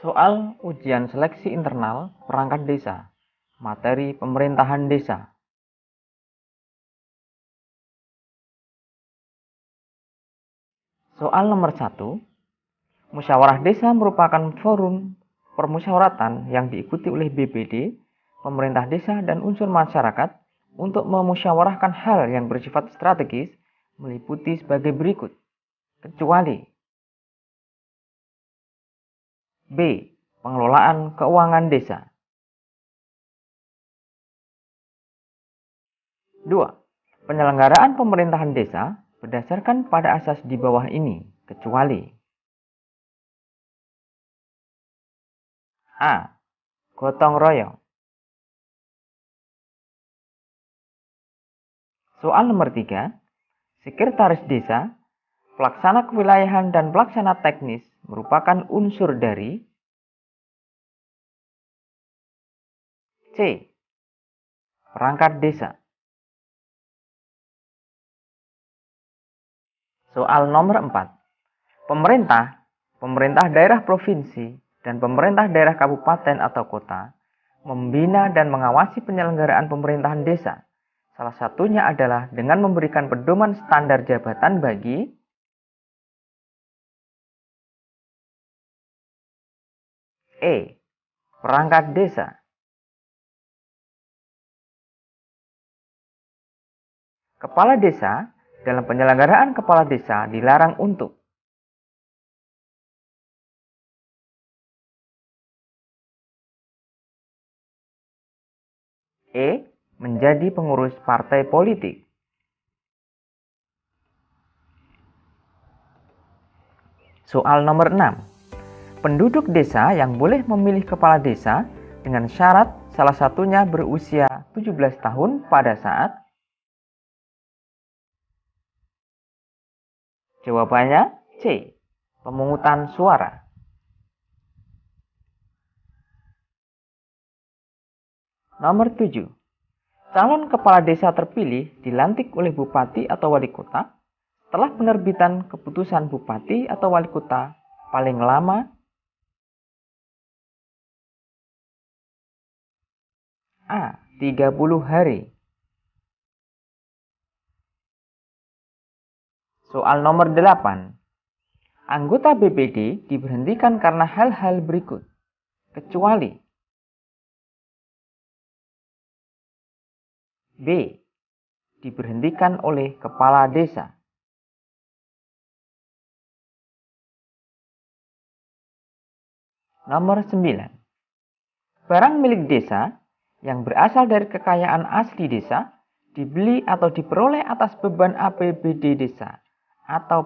Soal ujian seleksi internal perangkat desa, materi pemerintahan desa. Soal nomor 1, musyawarah desa merupakan forum permusyawaratan yang diikuti oleh BPD, pemerintah desa, dan unsur masyarakat untuk memusyawarahkan hal yang bersifat strategis meliputi sebagai berikut, kecuali B. Pengelolaan keuangan desa. 2. Penyelenggaraan pemerintahan desa berdasarkan pada asas di bawah ini, kecuali A. Gotong royong. Soal nomor 3, sekretaris desa, pelaksana kewilayahan dan pelaksana teknis merupakan unsur dari C. Perangkat desa. Soal nomor 4, pemerintah daerah provinsi, dan pemerintah daerah kabupaten atau kota membina dan mengawasi penyelenggaraan pemerintahan desa. Salah satunya adalah dengan memberikan pedoman standar jabatan bagi E. Perangkat desa. Kepala desa, dalam penyelenggaraan kepala desa dilarang untuk E. Menjadi pengurus partai politik. Soal nomor 6, penduduk desa yang boleh memilih kepala desa dengan syarat salah satunya berusia 17 tahun pada saat jawabannya C. Pemungutan suara. Nomor 7, calon kepala desa terpilih dilantik oleh bupati atau wali kota setelah penerbitan keputusan bupati atau wali kota paling lama A. 30 hari. Soal nomor 8, anggota BPD diberhentikan karena hal-hal berikut, kecuali B. Diberhentikan oleh kepala desa. Nomor 9, barang milik desa yang berasal dari kekayaan asli desa dibeli atau diperoleh atas beban APBD desa atau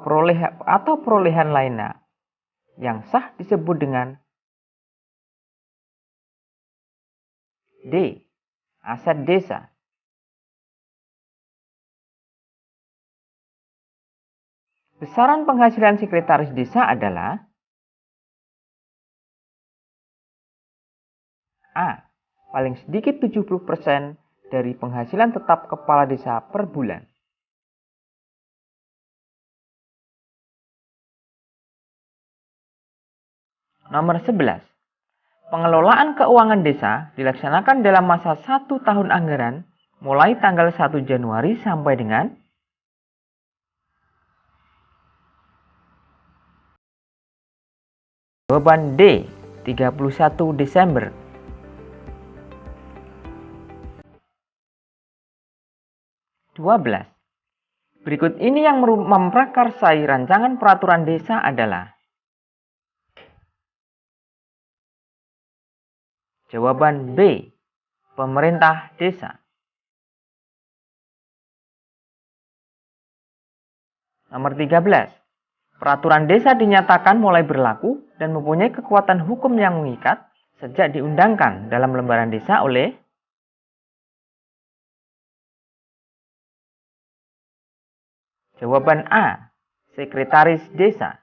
perolehan lainnya yang sah disebut dengan D. Aset desa. Besaran penghasilan sekretaris desa adalah A. Paling sedikit 70% dari penghasilan tetap kepala desa per bulan. Nomor 11, pengelolaan keuangan desa dilaksanakan dalam masa 1 tahun anggaran mulai tanggal 1 Januari sampai dengan jawaban D. 31 Desember. Berikut ini yang memprakarsai rancangan peraturan desa adalah jawaban B. Pemerintah desa. Nomor 13, peraturan desa dinyatakan mulai berlaku dan mempunyai kekuatan hukum yang mengikat sejak diundangkan dalam lembaran desa oleh jawaban A. Sekretaris desa.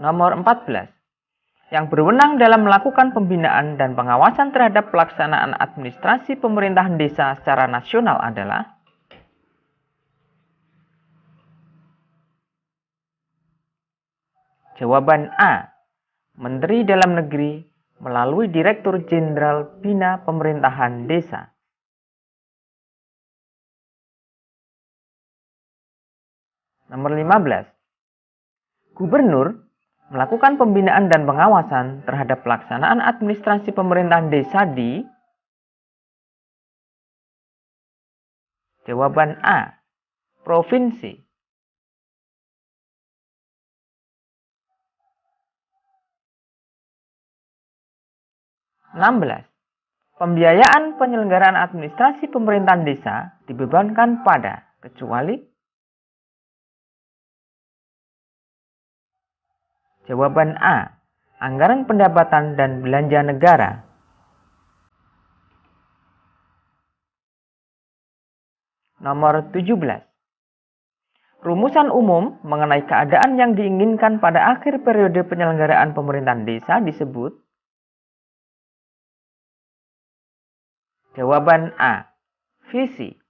Nomor 14, Yang berwenang dalam melakukan pembinaan dan pengawasan terhadap pelaksanaan administrasi pemerintahan desa secara nasional adalah jawaban A. Menteri Dalam Negeri melalui Direktur Jenderal Bina Pemerintahan Desa. Nomor 15. Gubernur melakukan pembinaan dan pengawasan terhadap pelaksanaan administrasi pemerintahan desa di jawaban A. Provinsi. 16. Pembiayaan penyelenggaraan administrasi pemerintahan desa dibebankan pada kecuali jawaban A. Anggaran pendapatan dan belanja negara. Nomor 17. Rumusan umum mengenai keadaan yang diinginkan pada akhir periode penyelenggaraan pemerintahan desa disebut jawaban A. Visi.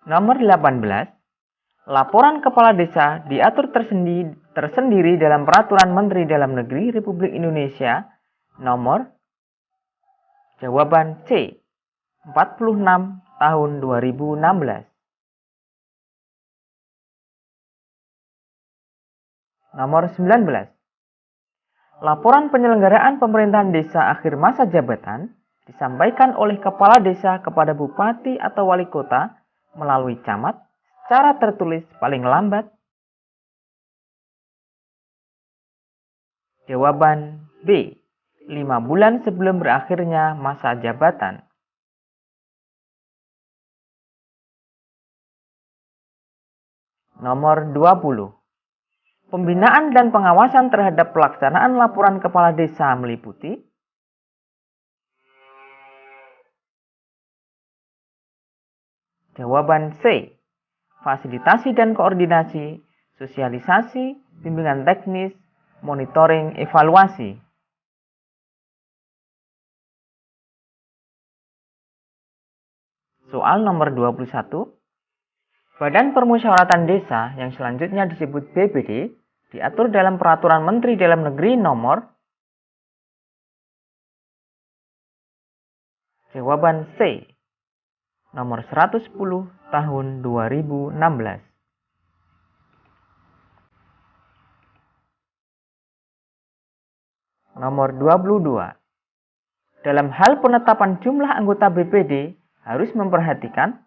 Nomor 18. Laporan kepala desa diatur tersendiri dalam Peraturan Menteri Dalam Negeri Republik Indonesia nomor jawaban C. 46 tahun 2016. Nomor 19. Laporan penyelenggaraan pemerintahan desa akhir masa jabatan disampaikan oleh kepala desa kepada bupati atau wali kota melalui camat secara tertulis paling lambat. Jawaban B. 5 bulan sebelum berakhirnya masa jabatan. Nomor 20. Pembinaan dan pengawasan terhadap pelaksanaan laporan kepala desa meliputi jawaban C. Fasilitasi dan koordinasi, sosialisasi, bimbingan teknis, monitoring, evaluasi. Soal nomor 21. Badan Permusyawaratan Desa yang selanjutnya disebut BPD diatur dalam Peraturan Menteri Dalam Negeri nomor jawaban C. Nomor 110 tahun 2016. Nomor 22. Dalam hal penetapan jumlah anggota BPD harus memperhatikan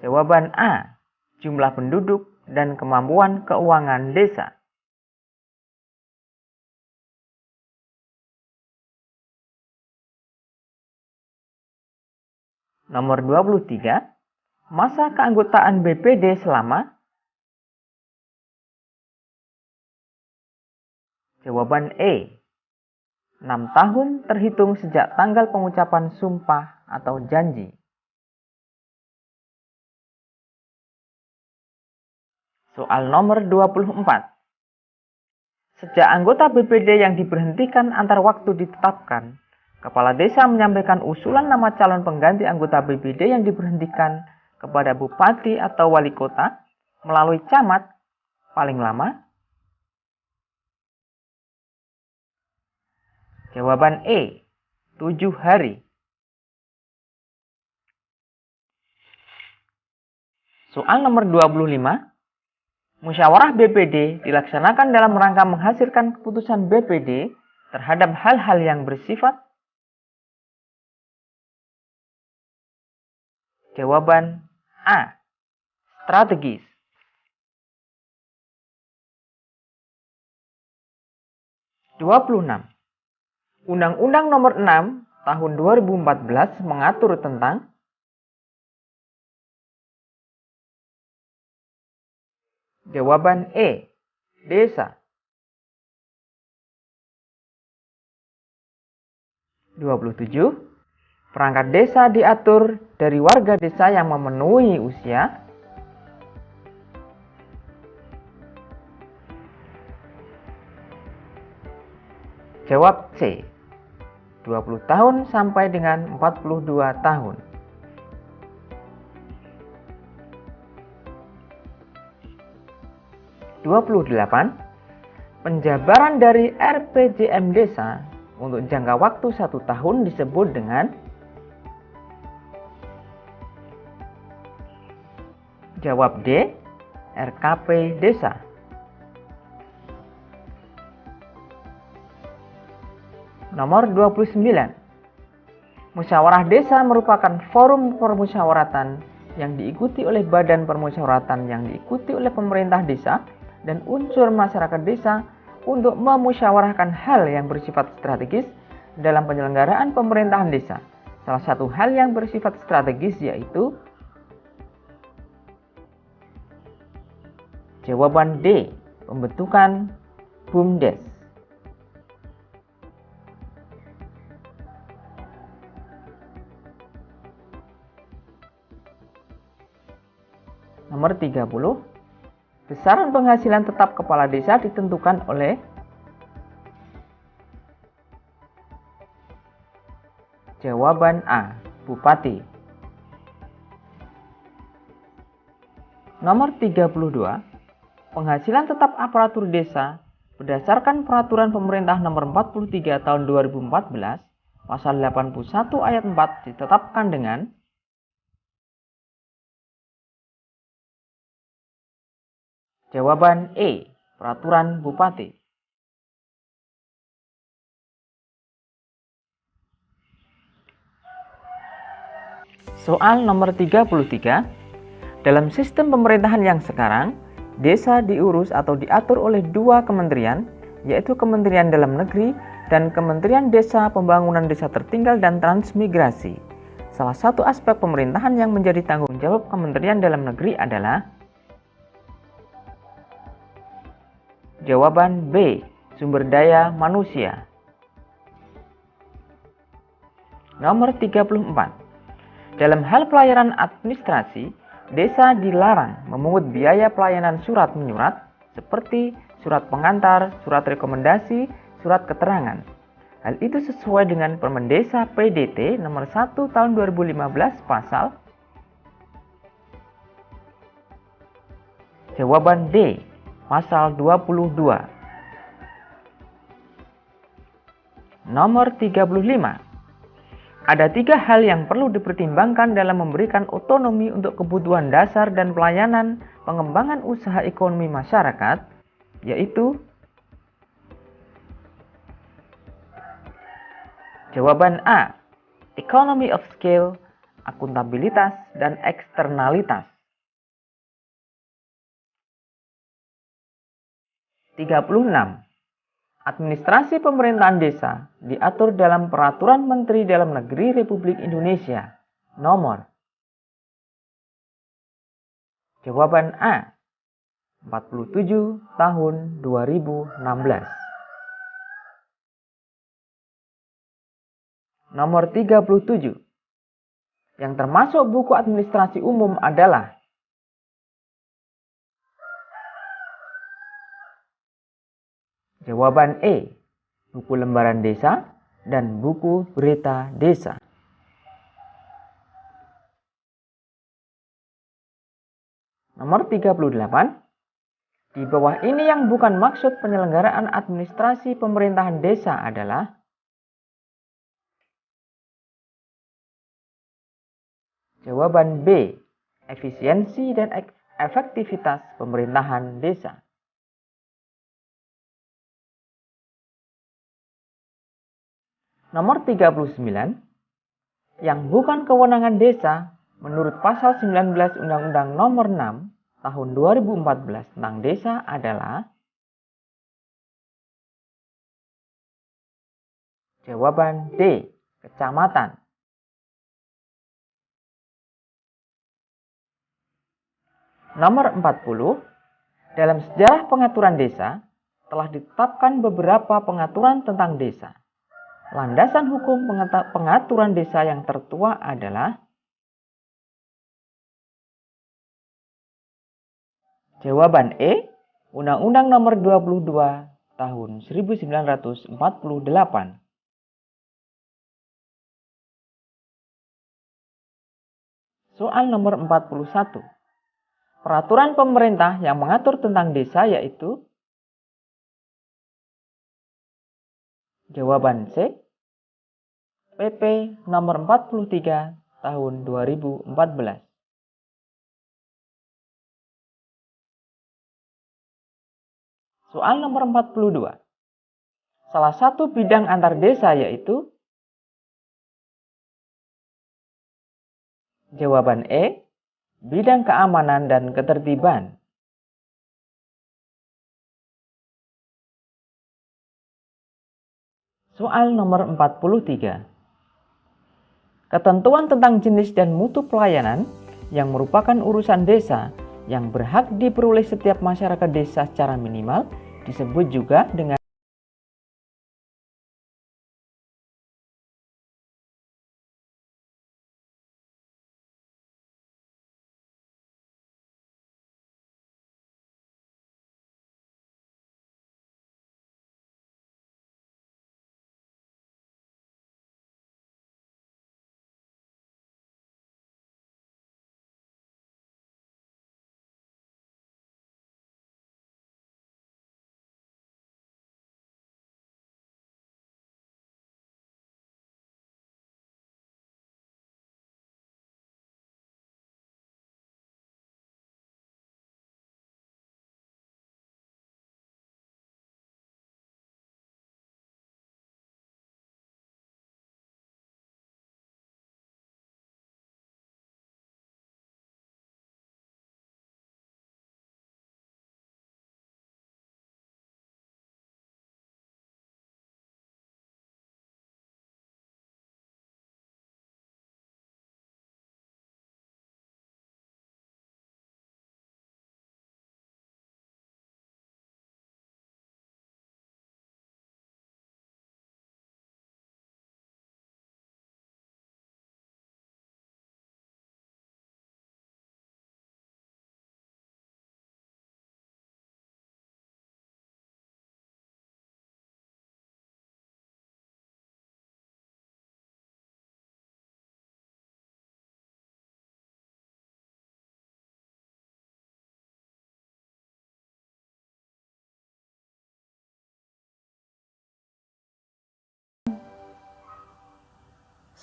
jawaban A. Jumlah penduduk dan kemampuan keuangan desa. Nomor 23. Masa keanggotaan BPD selama jawaban E. 6 tahun terhitung sejak tanggal pengucapan sumpah atau janji. Soal nomor 24. Sejak anggota BPD yang diberhentikan antar waktu ditetapkan, Kepala Desa menyampaikan usulan nama calon pengganti anggota BPD yang diberhentikan kepada Bupati atau Wali Kota melalui camat paling lama. Jawaban E. 7 hari. Soal nomor 25. Musyawarah BPD dilaksanakan dalam rangka menghasilkan keputusan BPD terhadap hal-hal yang bersifat jawaban A. Strategis. 26. Undang-Undang Nomor 6 Tahun 2014 mengatur tentang jawaban E. Desa. 27. Perangkat desa diatur dari warga desa yang memenuhi usia. Jawab C. 20 tahun sampai dengan 42 tahun. Penjabaran dari RPJM Desa untuk jangka waktu 1 tahun disebut dengan. Jawab D. RKP Desa. Nomor 29. Musyawarah desa merupakan forum permusyawaratan yang diikuti oleh badan permusyawaratan yang diikuti oleh pemerintah desa dan unsur masyarakat desa untuk memusyawarahkan hal yang bersifat strategis dalam penyelenggaraan pemerintahan desa. Salah satu hal yang bersifat strategis yaitu. Jawaban D. Pembentukan BUMDes. Nomor 30. Besaran penghasilan tetap kepala desa ditentukan oleh. Jawaban A. Bupati. Nomor 32. Penghasilan tetap aparatur desa berdasarkan Peraturan Pemerintah Nomor 43 Tahun 2014, Pasal 81 Ayat 4 ditetapkan dengan. Jawaban E. Peraturan Bupati. Soal nomor 33. Dalam sistem pemerintahan yang sekarang, desa diurus atau diatur oleh 2 kementerian, yaitu Kementerian Dalam Negeri dan Kementerian Desa Pembangunan Desa Tertinggal dan Transmigrasi. Salah satu aspek pemerintahan yang menjadi tanggung jawab Kementerian Dalam Negeri adalah. Jawaban B. Sumber daya manusia. Nomor 34. Dalam hal pelayanan administrasi, desa dilarang memungut biaya pelayanan surat menyurat seperti surat pengantar, surat rekomendasi, surat keterangan. Hal itu sesuai dengan Permen Desa PDT nomor 1 tahun 2015 pasal. Jawaban D. Pasal 22. Nomor 35. Ada 3 hal yang perlu dipertimbangkan dalam memberikan otonomi untuk kebutuhan dasar dan pelayanan pengembangan usaha ekonomi masyarakat, yaitu. Jawaban A. Economy of scale, akuntabilitas, dan eksternalitas. 36. Administrasi pemerintahan desa diatur dalam Peraturan Menteri Dalam Negeri Republik Indonesia nomor. Jawaban A. 47 tahun 2016. Nomor 37. Yang termasuk buku administrasi umum adalah. Jawaban E. Buku lembaran desa dan buku berita desa. Nomor 38. Di bawah ini yang bukan maksud penyelenggaraan administrasi pemerintahan desa adalah. Jawaban B. Efisiensi dan efektivitas pemerintahan desa. Nomor 39. Yang bukan kewenangan desa menurut pasal 19 Undang-Undang Nomor 6 Tahun 2014 tentang desa adalah. Jawaban D. Kecamatan. Nomor 40. Dalam sejarah pengaturan desa telah ditetapkan beberapa pengaturan tentang desa. Landasan hukum pengaturan desa yang tertua adalah jawaban E, Undang-Undang Nomor 22 Tahun 1948. Soal nomor 41. Peraturan pemerintah yang mengatur tentang desa yaitu jawaban C, PP nomor 43 tahun 2014. Soal nomor 42. Salah satu bidang antar desa yaitu jawaban E, bidang keamanan dan ketertiban. Soal nomor 43. Ketentuan tentang jenis dan mutu pelayanan yang merupakan urusan desa yang berhak diperoleh setiap masyarakat desa secara minimal disebut juga dengan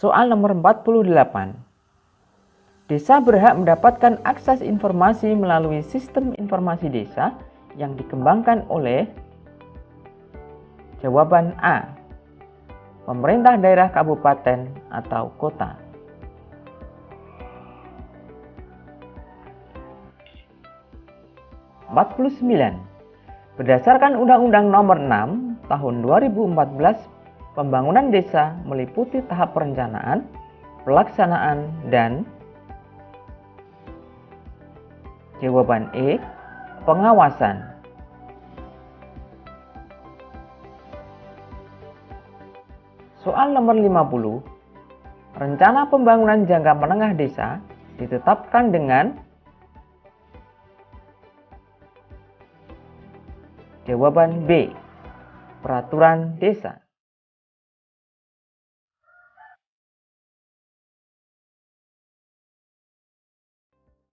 soal nomor 48. Desa berhak mendapatkan akses informasi melalui sistem informasi desa yang dikembangkan oleh jawaban A, pemerintah daerah kabupaten atau kota. Berdasarkan Undang-Undang Nomor 6 Tahun 2014, pembangunan desa meliputi tahap perencanaan, pelaksanaan, dan jawaban E, pengawasan. Soal nomor 50. Rencana pembangunan jangka menengah desa ditetapkan dengan jawaban B, peraturan desa.